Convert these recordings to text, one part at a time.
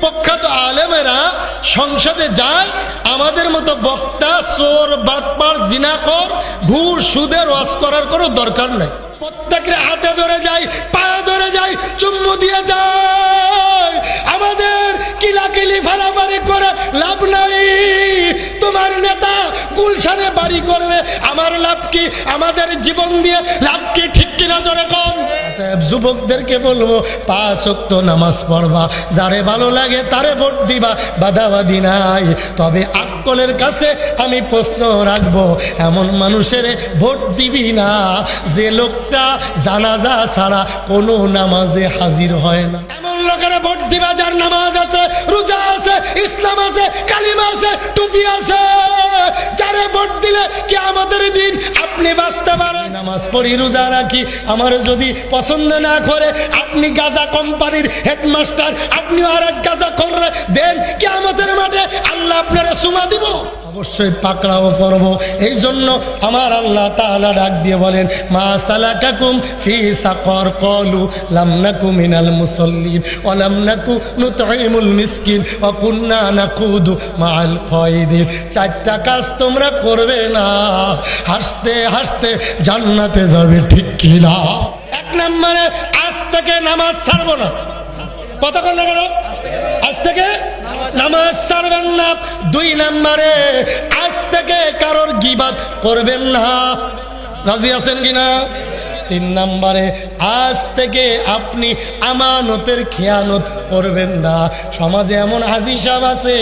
প্রখ্যাত আলেমেরা সংসদে যায়, আমাদের মতো বক্তা চোর বাটপার জিনাখোর ঘুষ সুদের ওয়াজ করার কোনো দরকার নাই। প্রত্যেকের হাতে ধরে যায়, পায়ে ধরে যায়, চুম্মু দিয়ে যায়। আমাদের কিলাকিলি ফারাফারি করে লাভ নাই। তোমার নেতা গুলশানে বাড়ি করবে, আমার লাভ কি? আমাদের জীবন দিয়ে লাভ কি? ঠিক কিনা জোরে কম। যুবকদেরকে বলবো 5 ওয়াক্ত নামাজ পড়বা, যারে ভালো লাগে তারে ভোট দিবা, বাধাবাধি নাই। তবে আকলের কাছে আমি প্রশ্ন রাখবো, এমন মানুষের ভোট দিবি না যে লোকটা জানাজা ছাড়া কোনো নামাজে হাজির হয় না। এমন লোকের ভোট দিবা যার নামাজ আছে, রোজা আছে, ইসলাম আছে, কালিমা আছে, টুপি আছে। যারে ভোট দিলে কিয়ামতের দিন আপনি বাঁচতে পারেন। নামাজ পড়ি, রোজা রাখি, আমার যদি পছন্দ না করে আপনি গাঁজা কোম্পানির হেডমাস্টার, আপনি আর এক গাঁজা করে দেন, কিয়ামতের মাঠে আল্লাহ আপনারা সুমা দিব, অবশ্যই পাকড়াও করব। এই জন্য আমার আল্লাহ তাআলা ডাক দিয়ে বলেন, মা সালাকাকুম ফি সাকর ক্বালু লাম নাকু মিনাল মুসাল্লিন ওয়া লাম নাকু নুতঈমুল মিসকিন ওয়া কুননা নাকুদু মাআল কায়দিন। 4টা কাজ তোমরা করবে না, হাসতে হাসতে জান্নাতে যাবে, ঠিক কি না? 1 নম্বরে আজ থেকে নামাজ ছাড়বো না। কতক্ষণ না কেন? আজ থেকে নামাজ ছাড়বেন না। 2 নম্বরে আজ থেকে কারোর গীবাত করবেন না। রাজি আছেন কিনা? 3 নম্বরে আজ থেকে আপনি আমানতের খেয়ানত করবেন না। সমাজে এমন হাজি সাহেব আছে,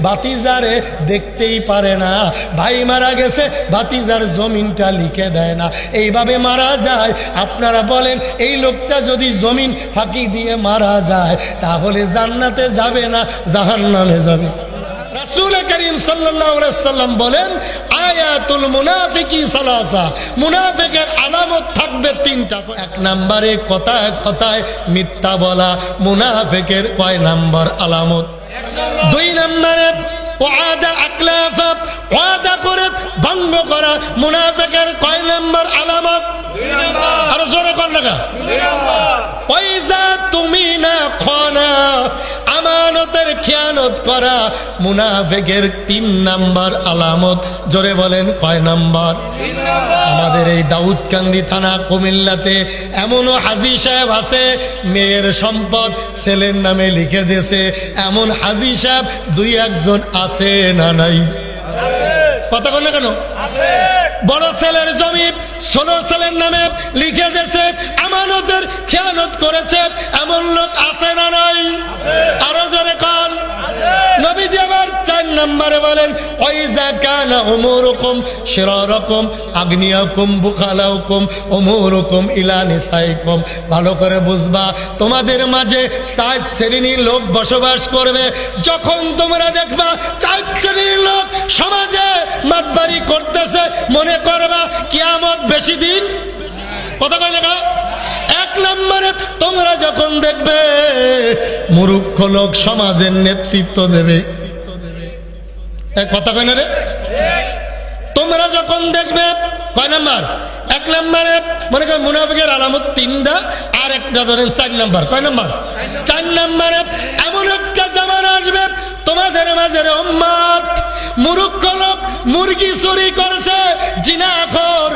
বাতিজারে দেখতেই পারে না, ভাই মারা গেছে, বাতিজার জমিনটা লিখে দেয় না, এইভাবে মারা যায়। আপনারা বলেন এই লোকটা যদি জমিন ফাঁকি দিয়ে মারা যায় তাহলে জান্নাতে যাবে না জাহান্নামে যাবে? রাসূল করিম সাল্লাল্লাহু আলাইহি সাল্লাম বলেন, আয়াতুল মুনাফিকি সালাসা, মুনাফিকের আলামত থাকবে 3টা। 1 নম্বরে কথায় কথায় মিথ্যা বলা, মুনাফিকের কয় নাম্বার আলামত? 2 নম্বরে ওয়াদা আকলাফা, ওয়াদা করে ভঙ্গ করা, মুনাফিকের কয় নাম্বার আলামত? 2 নাম্বার। আর জোরে কোন লাগা? 2 নাম্বার। ওয়াইজা তুমিনা খানা, আমানতের খেয়ানত করা, মুনাফিকের 3 নাম্বার আলামত। জোরে বলেন কয় নাম্বার? 3 নাম্বার। আমাদের এই দাউদকান্দি থানা কুমিল্লাতে এমনও হাজি সাহেব আছে, মেয়ের সম্পদ ছেলের নামে লিখে দিয়েছে। এমন হাজি সাহেব 2-1 জন আছে না নাই? কথা বল না কেন? বড় ছেলের জমি ছোট ছেলের নামে লিখে দিয়েছে, আমানতের খেয়ানত করেছে, এমন লোক আছে না নাই? আরো জোরে কান। নবীজি আবার 4 নম্বরে বলেন, ওয়াইজা কানা উমুরুকুম শিরারাকুম আগনিয়াকুম বুখালাউকুম উমুরুকুম ইলা নিসাইকুম। ভালো করে বুঝবা, তোমাদের মাঝে 4 শ্রেণীর লোক বসবাস করবে। যখন তোমরা দেখবা 4 শ্রেণীর লোক সমাজে মাতবাড়ি করতেছে, মনে করবা কিয়ামত বেশি দিন। কথা কয় না? 1 নম্বরে তোমরা যখন দেখবে মূর্খ লোক সমাজের নেতৃত্ব দেবে, কথা কয় না রে? তোমরা যখন দেখবে, কয় নাম্বার? 1 নম্বরে মনে করেন মুনাফিকের আলামত 3টা, আর একটা ধরেন 4 নাম্বার। কয় নাম্বার? 4 নম্বরে এমন একটা জামানা আসবে তোমাদের মাঝে উম্মত মূর্খ লোক মুরগি চুরি করছে, জিনাখোর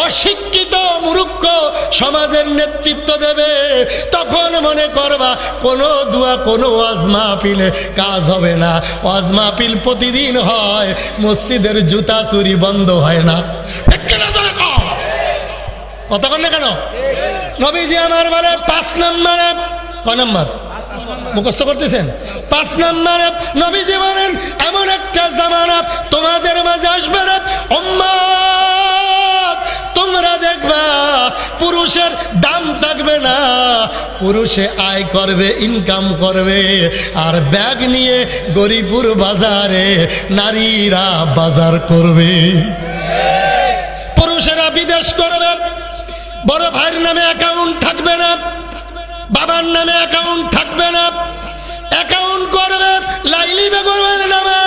অশিক্ষিত মূর্খ সমাজের নেতৃত্ব দেবে। তখন মনে করবা কোনো দোয়া কোনো ওয়াজ মাহফিলে কাজ হবে না। ওয়াজ মাহফিল প্রতিদিন হয়, মসজিদের জুতা চুরি বন্ধ হয় না। কথা বল না কেন? নবীজি আমার বলে 5 নম্বরে, কয় নম্বর মুখস্থ করতেছেন? 5 নম্বরে নবীজি বলেন, এমন একটা জামানা তোমাদের মাঝে আসবে রে উম্মত, তোমরা দেখবা পুরুষের দাম থাকবে না, পুরুষে আয় করবে, ইনকাম করবে, আর ব্যাগ নিয়ে গরিপুর বাজারে নারীরা বাজার করবে। পুরুষেরা বিদেশ করবে, বড় ভাইয়ের নামে অ্যাকাউন্ট থাকবে না, বাবার নামে অ্যাকাউন্ট থাকবে না, অ্যাকাউন্ট করবে লাইলি বেগমের নামে।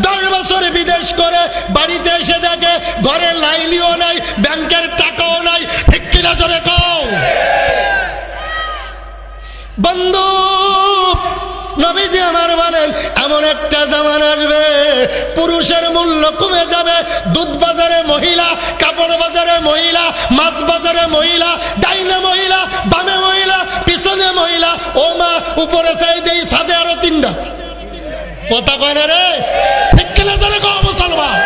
10 বছর বিদেশ করে বাড়িতে এসে দেখে ঘরে লাইলিও নাই, ব্যাংকের টাকাও নাই। ঠিক কিনা জোরে কও? বন্ধু নবীজি আমার বলেন এমন একটা জামানা আসবে পুরুষের মূল্য কমে যাবে। দুধ বাজারে মহিলা, কাপড় বাজারে মহিলা, মাছ বাজারে মহিলা, ডাইনে মহিলা, বামে মহিলা, পিছনে মহিলা। ও মা, উপরে চাই দেই ছাদে আরো তিনটা। কথা কয় না রে, ঠিক কিনা জানে গো মুসলমান?